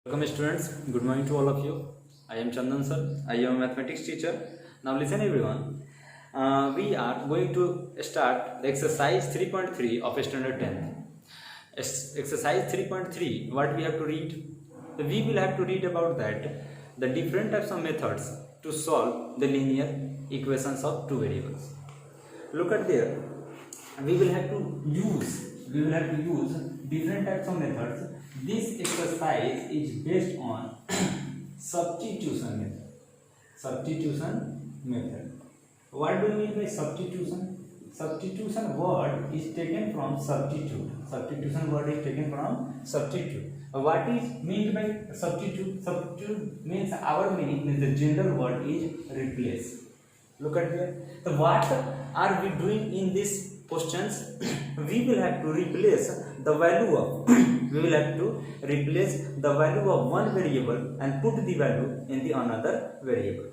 Welcome students, good morning to all of you. I am Chandan sir, I am a mathematics teacher. Now listen everyone, we are going to start the exercise 3.3 of standard 10. Exercise 3.3, what we have to read? We will have to read about that, the different types of methods to solve the linear equations of two variables. Look at there, we will have to use different types of methods. This exercise is based on substitution method. What do you mean by substitution? Substitution word is taken from substitute. What is meant by substitute? Substitute means our meaning means the general word is replace. Look at there. So what are we doing in this questions? We will have to replace the value of one variable and put the value in the another variable.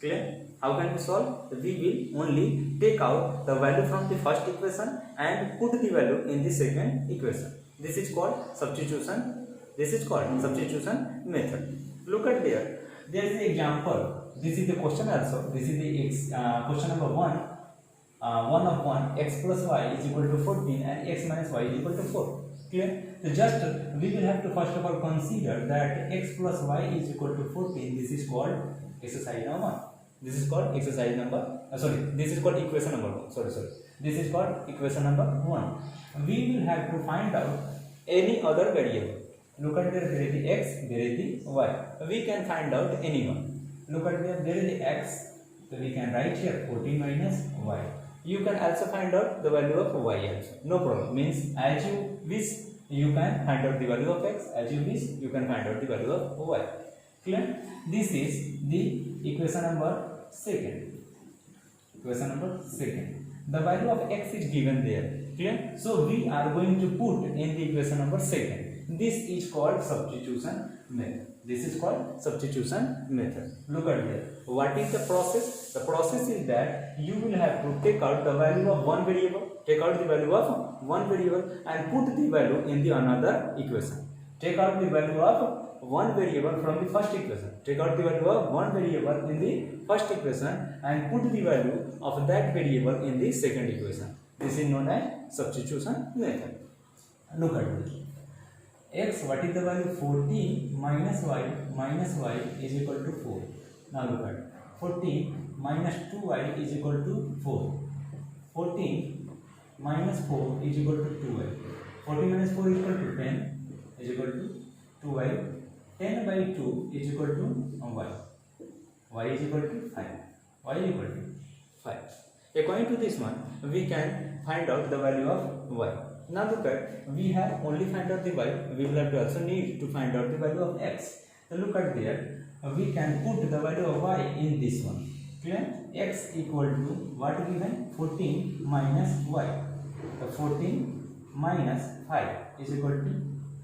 Clear? How can we solve? We will only take out the value from the first equation and put the value in the second equation. This is called substitution. Method. Look at there. There is the example. This is the question also. This is the question number 1. 1 of 1 x plus y is equal to 14 and x minus y is equal to 4. Clear? So just we will have to first of all consider that x plus y is equal to 14. This is called exercise number 1. This is called equation number 1. This is called equation number 1. We will have to find out any other variable. Look at there is the x, there is the y. We can find out any one. Look at there is the x. So we can write here 14 minus y. You can also find out the value of y also. No problem. Means as you wish, you can find out the value of x. As you wish, you can find out the value of y. Clear? This is the equation number 2. The value of x is given there. Clear? So we are going to put in the equation number 2. This is called substitution method. Look at there. What is the process? The process is that you will have to take out the value of one variable. And put the value in the another equation. Take out the value of one variable from the first equation. And put the value of that variable in the second equation. This is known as substitution method. Look at this. X, what is the value? 14 minus y is equal to 4. Now look at 14 minus 2y is equal to 4. 14 minus 4 is equal to 2y. 14 minus 4 is equal to 10 is equal to 2y. 10 by 2 is equal to y. Y is equal to 5. According to this one, we can find out the value of y. Now look at, we have only find out the y, we will have to also need to find out the value of x. So look at there, we can put the value of y in this one. Clear? X equal to what given? 14 minus y. So 14 minus 5 is equal to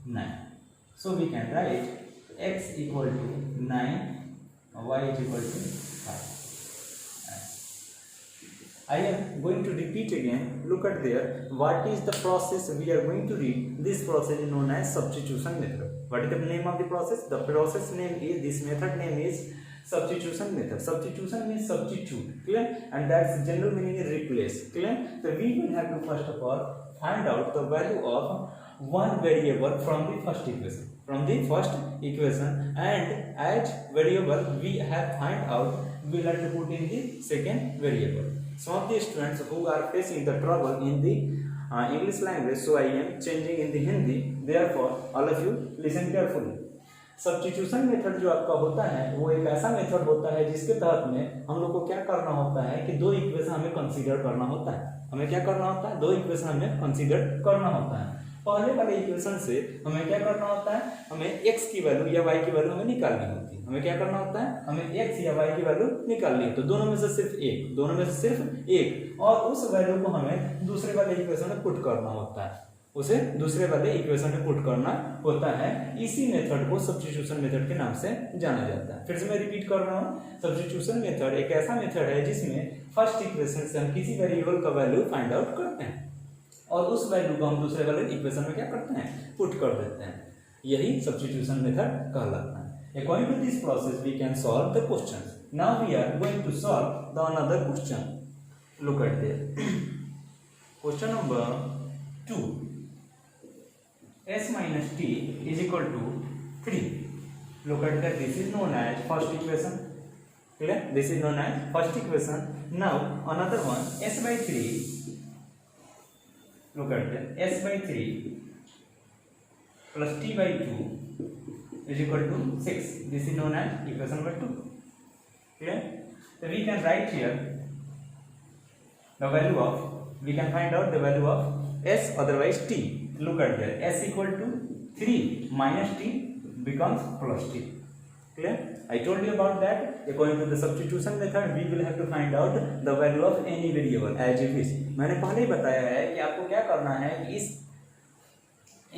9. So we can write x equal to 9, y is equal to 5. I am going to repeat again. Look at there. What is the process we are going to read? This process is known as substitution method. What is the name of the process? The process name is, this method name is substitution method. Substitution means substitute. Clear? And that's general meaning is replace. Clear? So we will have to first of all find out the value of one variable from the first equation. And as variable we have find out, we will have to put in the second variable. Some of the students who are facing the trouble in the English language, so I am changing in the Hindi. Therefore, all of you listen carefully. Substitution method जो आपका होता है वो एक ऐसा method होता है जिसके तहत में हम लोग को क्या करना होता है कि दो इक्वेशन हमें कंसीडर करना होता है। दो इक्वेशन हमें कंसीडर करना होता है। पहले वाले इक्वेशन से हमें क्या करना होता है? हमें x की वैल्यू या y की वैल्यू हमें निकालनी होती है। हमें क्या करना होता है? हमें x या y की वैल्यू निकालनी है। तो दोनों में से सिर्फ एक और उस वैल्यू को हमें दूसरे वाले इक्वेशन में पुट करना होता है। इसी मेथड को सब्स्टिट्यूशन मेथड के नाम से जाना जाता है। फिर से मैं रिपीट कर रहा हूँ, सब्स्टिट्यूशन मेथड एक ऐसा मेथड है जिसमें फर्स्ट इक्वेशन से हम किसी वेरिएबल का वैल्यू फाइंड आउट करते हैं और उस वैल्यू को हम दूसरे वाले इक्वेशन में क्या करते हैं? पुट कर देते हैं। यही सब्स्टिट्यूशन मेथड कहलाता है। According to this process we can solve the question. Now we are going to solve the another question. Look at there question number 2। s minus t is equal to 3. Look at that, this is known as first equation. Clear? This is known as first equation. Now another one, s by 3. Look at that, s by 3 plus t by 2 is equal to 6. This is known as equation number 2. Clear? So we can write here the value of, we can find out the value of s, otherwise t. Look at that, s equal to 3 minus t becomes plus t. Clear? I told you about that. According to the substitution method, we will have to find out the value of any variable as it is. मैंने पहले ही बताया है कि आपको क्या करना है कि इस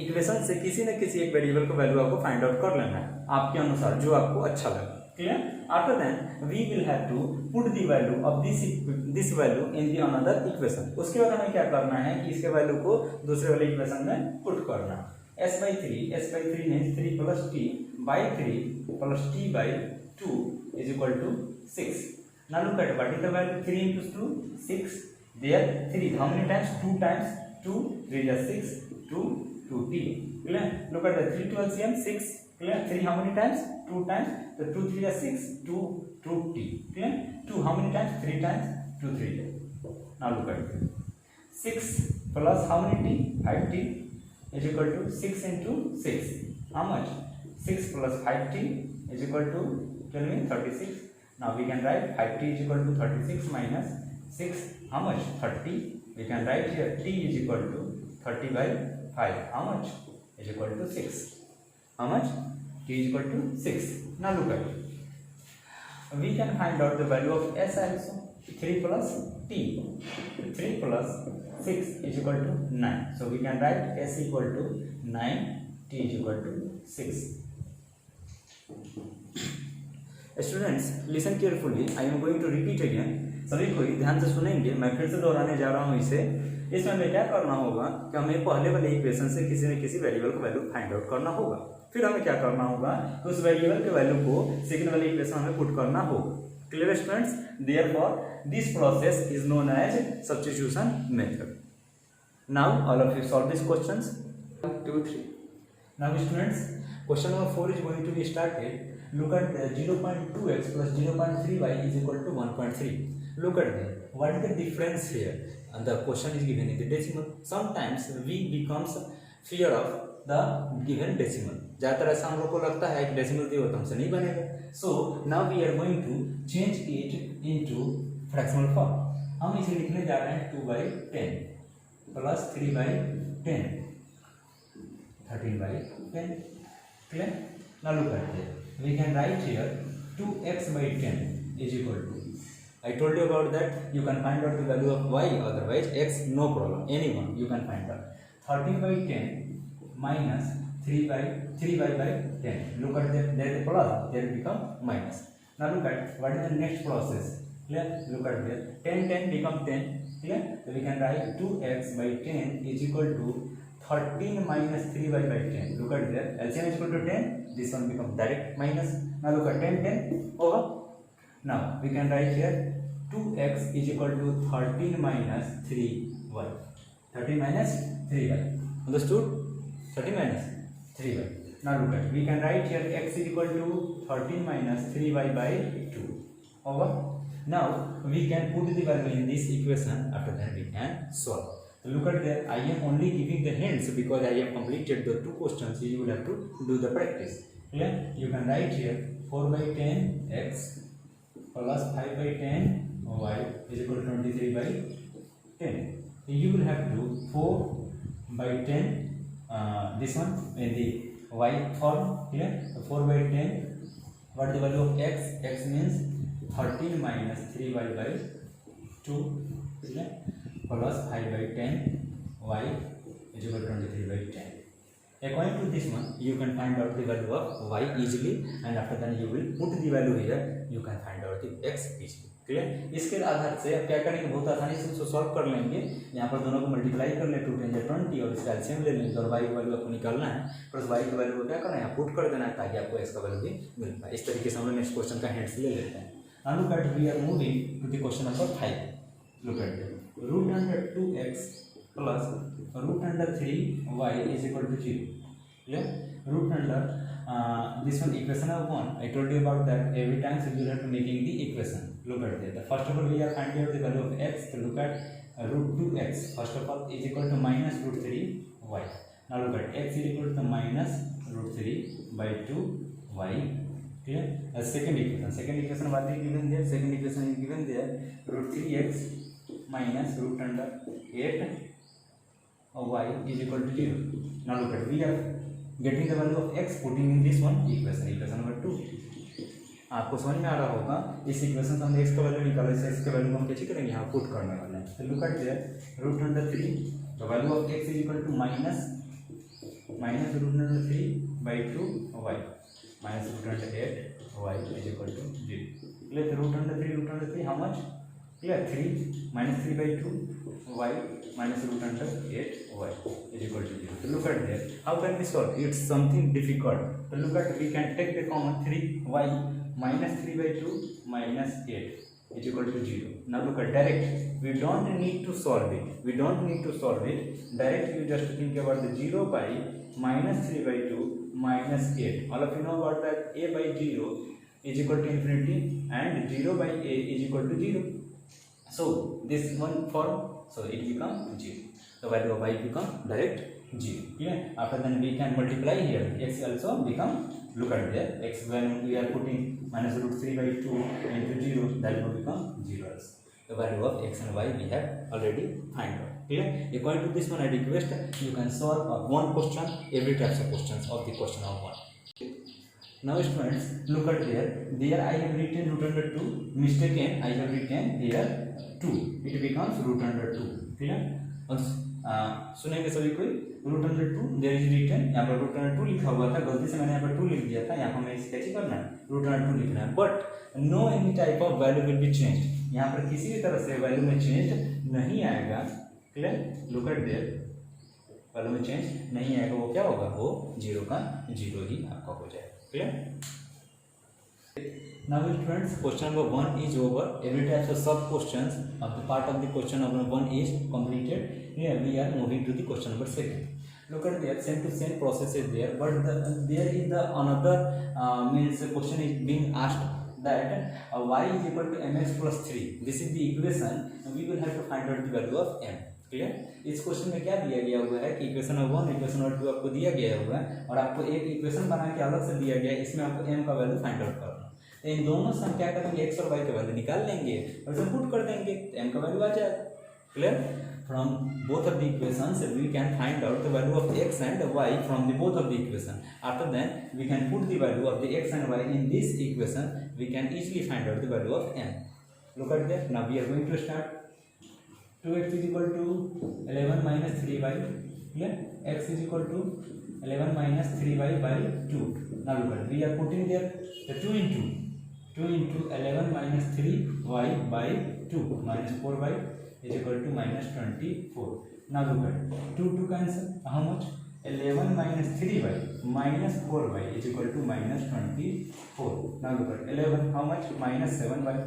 इक्वेशन से किसी न किसी एक वेरिएबल का वैल्यू आपको फाइंड आउट कर लेना है आपके अनुसार, जो आपको अच्छा लगे। Clear? After that, we will have to put the value of this value in the another equation. उसके बाद हमें क्या करना है कि इसके वैल्यू को दूसरे वाले इक्वेशन में पुट करना। s by 3 means 3 plus t by 3 plus t by 2 is equal to 6. Now look at what is the value, 3 into 2, 6. There 3, how many times? 2 times 2, 3 is 6, 2t. Clear? Look at the 3 to LCM, 6. Clear? 3 how many times? 2 times. So 2 3 is 6, 2t. Clear? 2 how many times? 3 times. 2 3. Now look at it. 6 plus how many t? 5t is equal to 6 into 6. How much? 6 plus 5t is equal to, tell me, 36. Now we can write 5t is equal to 36 minus 6. How much? 30. We can write here t is equal to 30 by 5. How much? Is equal to 6. How much? T is equal to 6. Now look at it. We can find out the value of s also. 3 plus t. 3 plus 6 is equal to 9. So we can write s equal to 9, t is equal to 6. Students, listen carefully. I am going to repeat again. सभी कोई ध्यान से सुनेंगे, मैं फिर से दोहराने जा रहा हूँ इसे। इसमें हमें क्या करना होगा कि हमें पहले वाले इक्वेशन से किसी न किसी वेरिएबल का वैल्यू फाइंड आउट करना होगा। फिर हमें क्या करना होगा कि उस वेरिएबल के वैल्यू को सेकंड वाले इक्वेशन में पुट करना होगा। Clear students? Therefore, this process is known as substitution method. Now, all of you solve these questions. 1, 2, 3. Now, students, question number 4 is going to be started. Look at 0.2x plus 0.3y is equal to 1.3. Look at that. What is the difference here? And the question is given in the decimal. Sometimes we becomes fear of the given decimal. ज़्यादातर ऐसा हम लोग को लगता है कि decimal दिया तो हमसे नहीं बनेगा। So now we are going to change it into fractional form. हम इसे लिखने जा रहे हैं 2 by 10 plus 3 by 10, 13 by 10. Clear? Now look at it. We can write here 2x by 10 is equal to, I told you about that, you can find out the value of y, otherwise x, no problem, anyone you can find out. 13 by 10 minus 3 by 10. Look at that, there is a plus, there become minus. Now look at what is the next process. Clear? Look at that, 10 become 10. Clear? So we can write 2x by 10 is equal to 13 minus 3y by 10. Look at that, LCM is equal to 10. This one becomes direct minus. Now look at 10 over. Now we can write here 2x is equal to 13 minus 3y. 13 minus 3y. Understood? 13 minus 3y. Now look at, we can write here x is equal to 13 minus 3y by 2 over. Now we can put the value in this equation. After that we can solve. So look at that, I am only giving the hints because I have completed the 2 questions. You will have to do the practice. Clear? You can write here 4 by 10 x plus 5 by 10 y is equal to 23 by 10. So you will have to 4 by 10 this one in the y form. Clear? So 4 by 10, what is the value of x? X means 13 minus 3y by 2. Clear? Plus 5 by 10 y is equal to 23 by 10. According to this one, you can find out the value of y easily, and after that you will put the value here, you can find out the x easily. Clear. इसके आधार से अब क्या करेंगे, बहुत आसानी से उसको solve कर लेंगे। यहाँ पर दोनों को मल्टीप्लाई कर लें, 2 × 20 और इसका एलसीएम ले लेंगे और वाई की वैल्यू आपको निकालना है, प्लस वाई की वैल्यू को क्या करना है, यहाँ पुट कर देना है ताकि आपको एक्स का वैल्यू भी मिल पाए। इस तरीके से हम लोग नेक्स्ट क्वेश्चन का हिंट्स ले लेते हैं। Now look at we are moving to the question number 5. Look at it. Root under 2x plus root under 3y is equal to 0. Yeah? Root under this one equation of 1. I told you about that. Every time so you have to making the equation. Look at that. First of all we are finding out the value of x. So look at root 2x. First of all is equal to minus root 3y. Now look at x is equal to minus root 3 by 2y. Clear? Second equation what is given there? Second equation is given there, root 3x minus root under 8y is equal to 0. Now look at, we are getting the value of x, putting in this one equation number 2. आपको समझ में आ रहा होगा, इस equation से हम x का value निकाला, इस x का वैल्यू हम कैसे करेंगे, यहाँ पुट करने वाले हैं। तो look at there, root under 3 the value of x is equal to minus root under 3 by 2y minus root under 8y is equal to 0. Clear? Root under 3 how much? Clear? 3 minus 3 by 2 y minus root under 8y is equal to 0. So look at there. How can we solve? It's something difficult. So look at, we can take the common 3y minus 3 by 2 minus 8 is equal to 0. Now look at direct. We don't need to solve it. Direct you just think about the 0 by minus 3 by 2 minus 8. All of you know about that, a by 0 is equal to infinity and 0 by a is equal to 0. So this one form, so it becomes 0. The value of y become direct 0. Clear? After then we can multiply here. X also become, look at there, x when we are putting minus root 3 by 2 into 0, that will become 0 also. The value of x and y we have already find out. Clear? According to this one I request you can solve one question every types of questions of the question of 1. Now students, look at there I have written root under 2, mistaken I have written here 2, it becomes root under 2. Clear? सुनेंगे सभी कोई, root under 2 there is written, यहाँ पर root under 2 लिखा हुआ था, गलती से मैंने यहाँ पर 2 लिख दिया था, यहाँ हमें इसे कैसे करना है, रूट अंडर 2 लिखना है, but no any type of value will be changed, यहाँ पर किसी भी तरह से वैल्यू में चेंज नहीं आएगा। Clear? Look at there, value में चेंज नहीं आएगा, वो क्या होगा, वो 0 का 0 ही आपका हो जाएगा। Clear? Now friends, question number 1 is over. Every type of sub questions of the part of the question number 1 is completed. Here we are moving to the question number 2. Look at there, same to same process is there, but there is the another means question is being asked that y is equal to mx plus 3. This is the equation. We will have to find out the value of m. Clear? इस question में क्या दिया गया हुआ है कि equation number 1 equation number 2 आपको दिया गया हुआ है और आपको एक इक्वेशन बना के अलग से दिया गया है, इसमें आपको m का वैल्यू फाइंड आउट करना है। इन दोनों से हम क्या करेंगे, x और y का वैल्यू निकाल लेंगे और इसे पुट कर देंगे, m का वैल्यू आ जाएगा। Clear? From both of the equations we can find out the value of x and y from the both of the equation. After then we can put the value of the x and y in this equation, we can easily find out the value of m. Look at that. Now we are going to start. 2x is equal to 11 minus 3y. Yeah, x is equal to 11 minus 3y by 2. Now look at, we are putting there the 2 into 11 minus 3y by 2 minus 4y is equal to minus 24. Now look at 2 cancel, how much? 11 minus 3y minus 4y is equal to minus 24. Now look at 11, how much? Minus 7y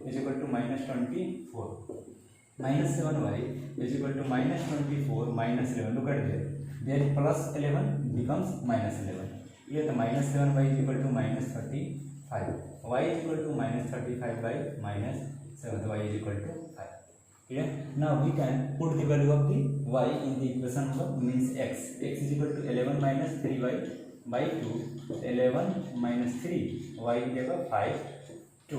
is equal to minus 24. Minus 7y is equal to minus 24 minus 11. Look at there. There plus 11 becomes minus 11. Here the minus 7y is equal to minus 35. Y is equal to minus 35 by minus 7. Y is equal to 5. Clear? Now we can put the value of the y in the equation of means x. X is equal to 11 minus 3y by 2. 11 minus 3. Y is 5. 2.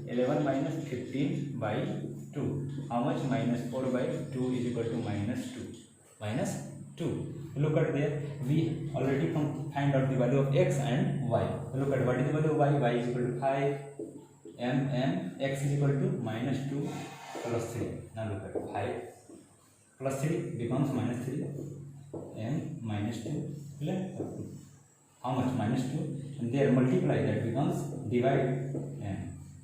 11 minus 15 by 2. How much? Minus 4 by 2 is equal to minus 2. Minus 2. Look at there. We already find out the value of x and y. Look at what is the value of y. Y is equal to 5 mm. X is equal to minus 2 plus 3. Now look at 5 plus 3 becomes minus 3 m minus 2. Clear? How much? Minus 2. And there multiply, that becomes divide m.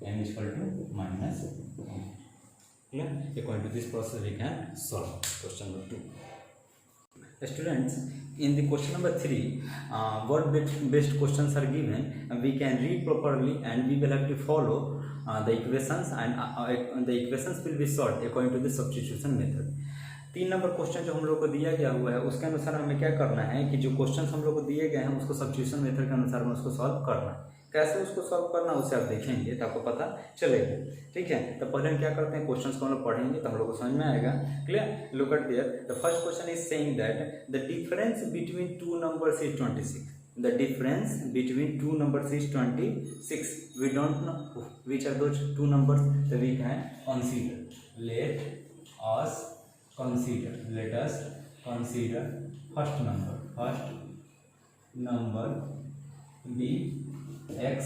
m is equal to minus m. Clear? According to this process we can solve question number 2. Students, in the question number 3, word based questions are given, we can read properly and we will have to follow the equations, and the equations will be solved according to the substitution method. 3 number question जो हम लोग को दिया गया हुआ है उसके अनुसार हमें क्या करना है कि जो क्वेश्चन हम लोग को दिए गए हैं उसको सब्स्टिट्यूशन मेथड के अनुसार में उसको सॉल्व करना है। कैसे उसको सॉल्व करना उसे आप देखेंगे तो आपको पता चलेगा। ठीक है, तो पहले हम क्या करते हैं, क्वेश्चंस को हम लोग पढ़ेंगे तो हम लोग को समझ में आएगा। Clear? Look at there, the first question is saying that the difference between two numbers is 26। The difference between two numbers is 26. We don't know which are those two numbers, so we can consider. Let us consider first number be x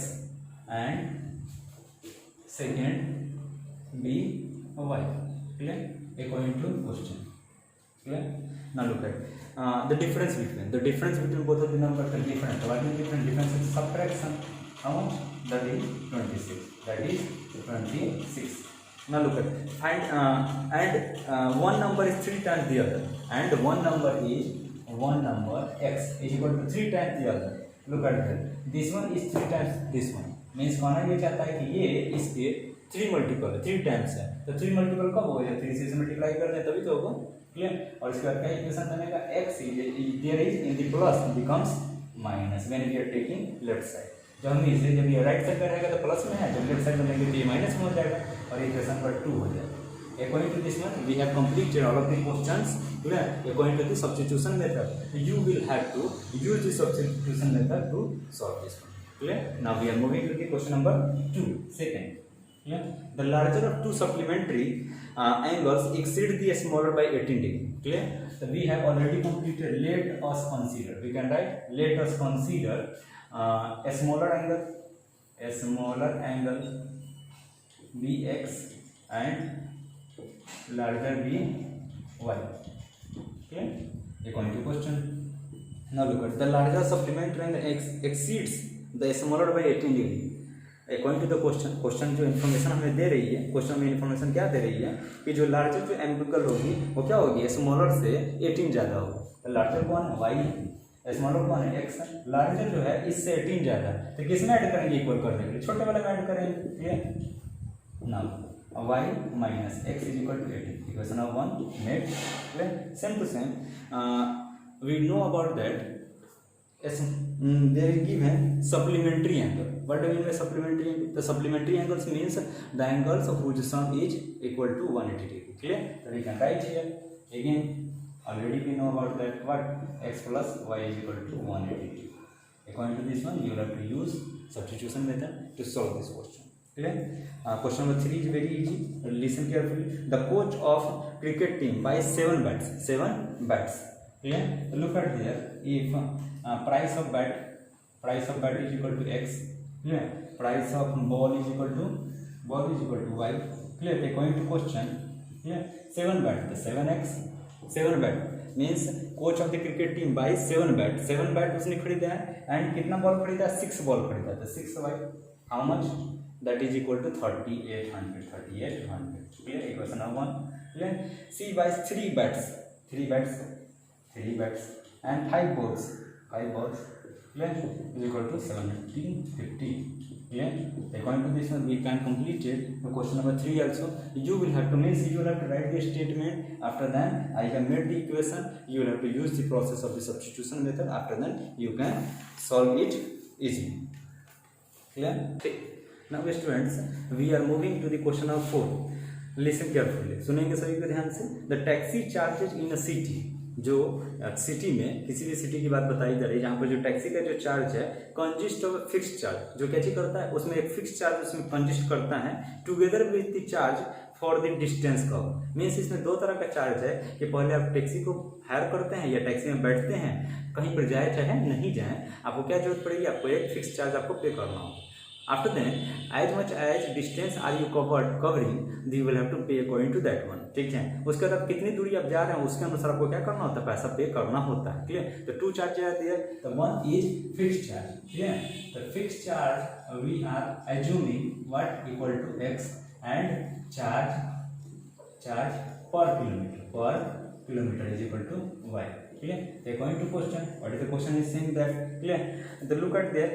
and second be y. Clear? According to question. Clear? Now look at the difference between both of the numbers are different. What is different? Difference is subtraction. How much? That is 26. Now look at and one number is 3 times the other, and one number x is equal to 3 times the other. Look at that. This one is 3 times this one. Means कहना ये चाहता है कि ये इसके 3 multiple है, 3 times है। तो 3 मल्टीपल कब होगा? 3 से मल्टीप्लाई कर दें तभी तो होगा। क्लियर? और इसके बाद क्या इक्वेशन बनेगा? x there is in the plus becomes minus when we are taking left side. जब हम इसे जब ये राइट साइड में रहेगा तो प्लस में है, जब लेफ्ट साइड में लेंगे तो ये माइनस में हो जाएगा और इक्वेशन नंबर 2 हो जाएगा। According to this one, we have completed all of the questions. Clear? According to the substitution method, you will have to use the substitution method to solve this one. Clear? Now we are moving to the question number 2. Second. Clear? The larger of two supplementary angles exceed the smaller by 18 degree. Clear? So we have already completed. Let us consider. We can write. Let us consider a smaller angle bx and larger be y. Okay, according to question. Now look at the larger supplementary angle exceeds the smaller by 18 degree. According to the question जो information हमें दे रही है, question में information क्या दे रही है कि जो लार्जर जो एंगल होगी वो क्या होगी? स्मॉलर से 18 ज़्यादा होगा। तो लार्जर कौन है? y, स्मॉलर कौन है? x। लार्जर जो है इससे 18 ज़्यादा, तो किस में ऐड करेंगे? इक्वल करने के लिए छोटे वाले में ऐड करेंगे। Clear? Now y minus x is equal to 18. Equation of 1 made. Clear? Same to same. We know about that. There is given supplementary angle. What do we mean by supplementary angle? The supplementary angles means the angles of whose sum is equal to 180 degree. Clear? So we can write here again. Already we know about that. What? X plus y is equal to 180 degree. According to this one, you will have to use substitution method to solve this question. Clear? Question number 3 is very easy. Listen carefully. The coach of cricket team buys 7 bats. Clear? Look at there. If price of bat is equal to x. Clear? Price of ball is equal to y. Clear? According to question. Clear? 7 bat. The 7x. 7 bat means coach of the cricket team buys 7 bat. 7 bat उसने खरीदा है and कितना ball खरीदा? 6 ball खरीदा। तो 6 by how much? That is equal to 3800. Clear? Equation of 1. Clear? C buys 3 bats and 5 balls. Clear? Is equal to 1750. Clear? According to this one, we can complete it. The question number 3 also. You will have to write the statement. After that, I can make the equation. You will have to use the process of the substitution method. After that, you can solve it easily. Clear? Okay. Now students, we are moving to the question of 4. Listen carefully. सुनेंगे सभी को ध्यान से. The taxi charges in a city. जो city में किसी भी city की बात बताई जा रही है जहाँ पर जो टैक्सी का जो चार्ज है कंजिस्ट ऑफ फिक्स चार्ज, जो कैसे करता है उसमें एक फिक्स चार्ज उसमें कंजिस्ट करता है together with the charge for the distance cover. Means इसमें 2 तरह का चार्ज है कि पहले आप टैक्सी को हायर करते हैं या टैक्सी में बैठते हैं, कहीं पर जाए चाहे नहीं जाए, आपको क्या जरूरत पड़ेगी? आपको एक फिक्स चार्ज आपको पे करना होगा। After then, as much as distance are you covering, you will have to pay according to that one. ठीक है, उसके बाद कितनी दूरी आप जा रहे हैं उसके अनुसार आपको क्या करना होता है, पैसा पे करना होता है. क्लियर. तो टू चार्ज है दिया, the one is fixed charge. Clear. The fixed charge we are assuming what equal to x and charge per kilometer is equal to y. Clear. According to question, what is the question is saying that. Clear. The look at there.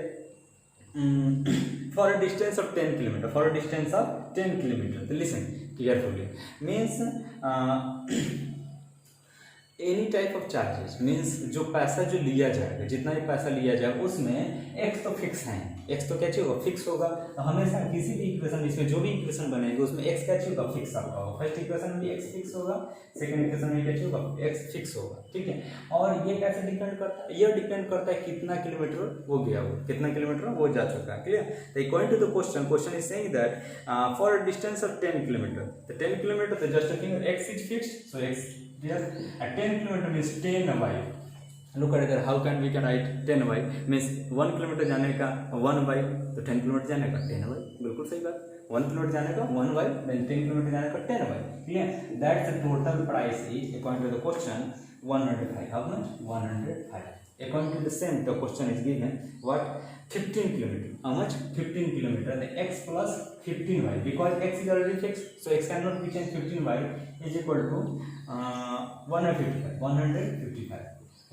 For a distance of 10 km, for a distance of 10 km, so listen carefully. Means any type of charges means जो पैसा जो लिया जाएगा, जितना भी पैसा लिया जाए उसमें एक्स तो फिक्स है, एक्स तो क्या चाहिए होगा, फिक्स होगा. तो हमेशा किसी भी इक्वेशन, इसमें जो भी इक्वेशन बनेगी उसमें एक्स क्या चाहिए होगा, फिक्स आपका होगा. फर्स्ट इक्वेशन में भी एक्स फिक्स होगा, सेकंड इक्वेशन में क्या चाहिए होगा, एक्स फिक्स होगा. ठीक है. और ये कैसे डिपेंड करता है, ये डिपेंड करता है कितना किलोमीटर वो गया, वो कितना किलोमीटर वो जा चुका है. क्लियर. तो according to the question is saying that for a distance of 10 kilometre, तो 10 किलोमीटर तो just think x is fixed, so x here at 10 km means 10y. Look at it, how can we can write 10y means 1 kilometre जाने का 1y, तो 10 kilometre जाने का 10y. बिल्कुल सही बात. 1 किलोमीटर जाने का 1y, then 10 किलोमीटर जाने का 10y. Clear. That's the total price is according to the question 105. How much? 105. According to the same, the question is given what 15 kilometer. How much? 15 kilometer. The x plus 15y, because x is already fixed, so x cannot be changed. 15y is equal to 155.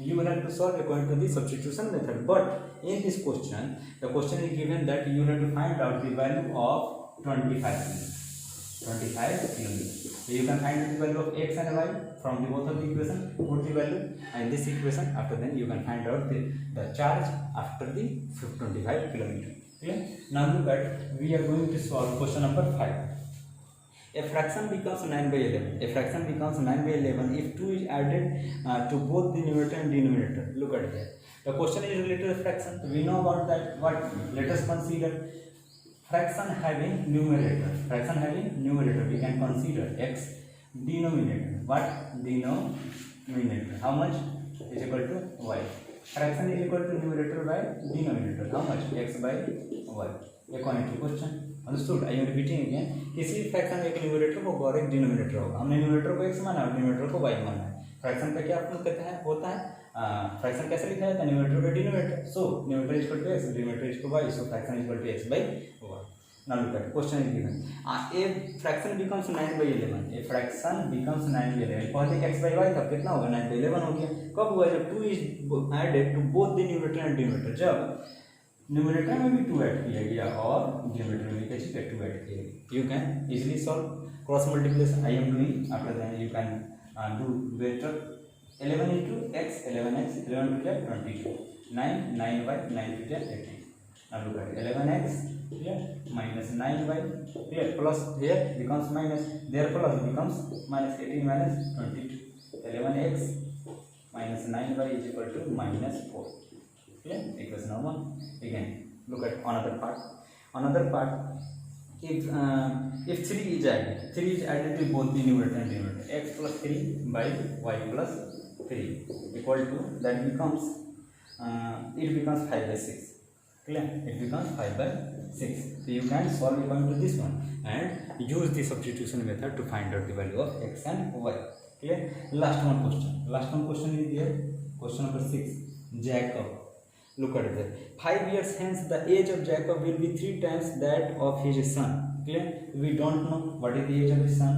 You will have to solve according to the substitution method. But in this question, the question is given that you have to find out the value of 25 kilometers. 25 kilometers. So you can find the value of x and y from the both of the equation. Put the value in this equation. After then you can find out the charge after the 25 kilometer. Okay. Now look at, we are going to solve question number 5. A fraction becomes 9 by 11. A fraction becomes 9 by 11 if 2 is added to both the numerator and denominator. Look at that. The question is related to fraction. We know about that. What? Let us consider fraction having numerator. Fraction having numerator. We can consider x. Denominator. What? Denominator. How much? Is equal to y. Fraction is equal to numerator by denominator. How much? X by y. According to question. Understood? I am repeating again. किसी fraction एक numerator होगा और एक denominator होगा. हमने numerator को x माना और डिनोमिनेटर को y माना है. फ्रैक्शन का क्या अपने कहते हैं होता है, फ्रैक्शन कैसे लिखा जाता है, numerator by denominator. So numerator is equal to x, denominator is equal to y, so fraction is equal to x by y. Now look at question is given. A fraction becomes 9 by 11. A fraction becomes 9 by 11. पहले x by y था, कितना होगा, 9 by 11 हो गया. कब हुआ, जब 2 is added to both the numerator and denominator. जब न्यूमरेटर में भी 2 ऐड किया गया और डिनोमिनेटर में भी कैसे 2 ऐड किया गया. You can easily solve cross multiplication. I am doing. After that you can do better. 11 into x, 11x, 11 to get 22, 9, 9y, 9 to get 18. Now look at 11x here minus 9y here plus here becomes minus, there plus becomes minus 18 minus 22. 11x minus 9y is equal to minus 4. Clear? Equation number 1. Again, look at another part. Another part, if 3 is added to both the numerator and denominator, x plus 3 by y plus 3 equal to, that becomes it becomes 5 by 6. Clear? It becomes 5 by 6. So you can solve according to this one and use the substitution method to find out the value of x and y. Clear? Last one question is there. Question number 6. Jacob. Look at it. 5 years hence, the age of Jacob will be 3 times that of his son. Clear? We don't know what is the age of his son.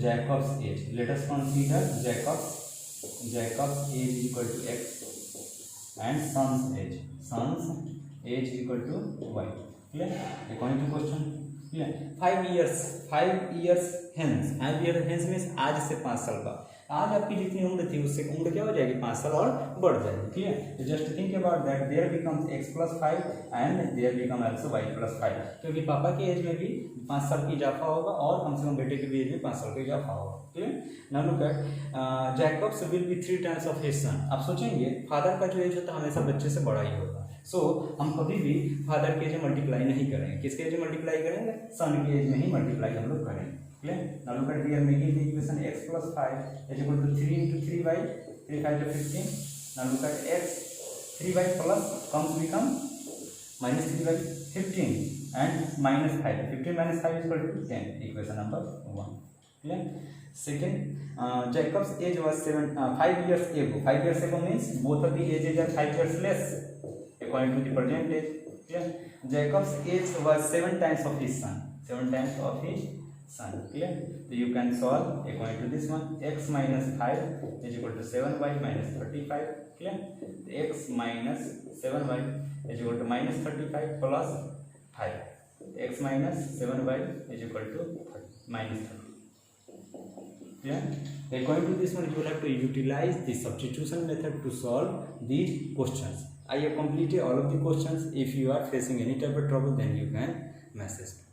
Jacob's age. Let us consider Jacob's age is equal to x and son's age. Son's age is equal to y. Clear? According to question. Clear? 5 years hence. 5 years hence means आज से 5 साल बाद. आज आपकी जितनी उम्र थी उससे उम्र क्या हो जाएगी, 5 साल और बढ़ जाएगी. क्लियर? तो just think about that, there becomes x plus 5 and there become also y plus 5. क्योंकि पापा की एज में भी 5 साल की इजाफा होगा और कम से कम बेटे की भी एज में 5 साल का इजाफा होगा. Clear? Now look at Jacobs will be 3 times of his son. आप सोचेंगे फादर का जो एज होता है हमेशा बच्चे से बड़ा ही होगा. सो हम कभी भी फादर की एज मल्टीप्लाई नहीं करेंगे. किसके एज मल्टीप्लाई करेंगे, सन की एज में ही मल्टीप्लाई हम लोग करेंगे. Clear? Now look at, we are making the equation x plus 5 is equal to 3 into 3y, 3 5 to 15. Now look at x, 3y plus comes become minus 3 by 15 and minus 5. 15 minus 5 is equal to 10. Equation number 1. Clear? Second, Jacob's age was 5 years ago. 5 years ago means both of the ages are 5 years less according to the present age. Clear? Jacob's age was 7 times of his son. 7 times of his son. Clear? So you can solve according to this one. X minus 5 is equal to 7y minus 35. Clear? X minus 7y is equal to minus 35 plus 5. X minus 7y is equal to minus 30. Clear? According to this one, you will have to utilize the substitution method to solve these questions. I have completed all of the questions. If you are facing any type of trouble, then you can message me.